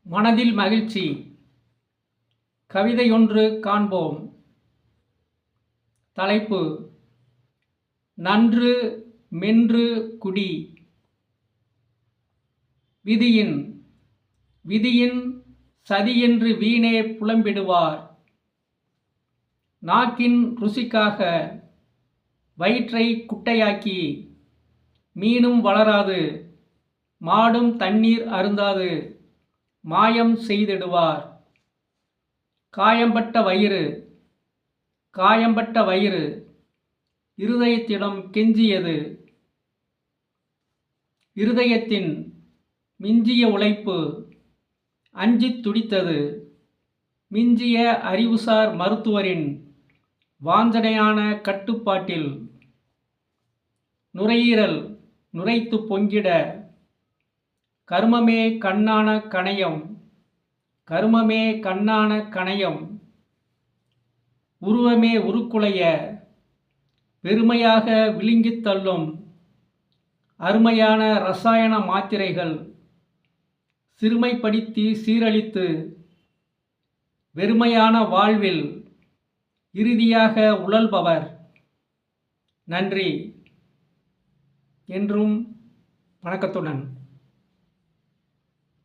மனதில் மகிழ்ச்சி. கவிதையொன்று காண்போம். தலைப்பு: நன்று மென்று குடி. விதியின் சதியென்று வீணே புலம்பிடுவார். நாக்கின் ருசிக்காக வயிற்றை குட்டையாக்கி மீனும் வளராது, மாடும் தண்ணீர் அருந்தாது மாயம் செய்திடுவார். காயம்பட்ட வயிறு இருதயத்திடம் கெஞ்சியது. இருதயத்தின் மிஞ்சிய உழைப்பு அஞ்சித் துடித்தது. மிஞ்சிய அறிவுசார் மருத்துவரின் வாஞ்சனையான கட்டுப்பாட்டில் நுரையீரல் நுரைத்து பொங்கிட, கருமமே கண்ணான கணையம், உருவமே உருக்குலைய பெருமையாக விழுங்கித் தள்ளும் அருமையான இரசாயன மாத்திரைகள் சிறுமைப்படுத்தி சீரழித்து வெறுமையான வாழ்வில் இறுதியாக உழல்பவர். நன்றி. என்றும் வணக்கத்துடன்.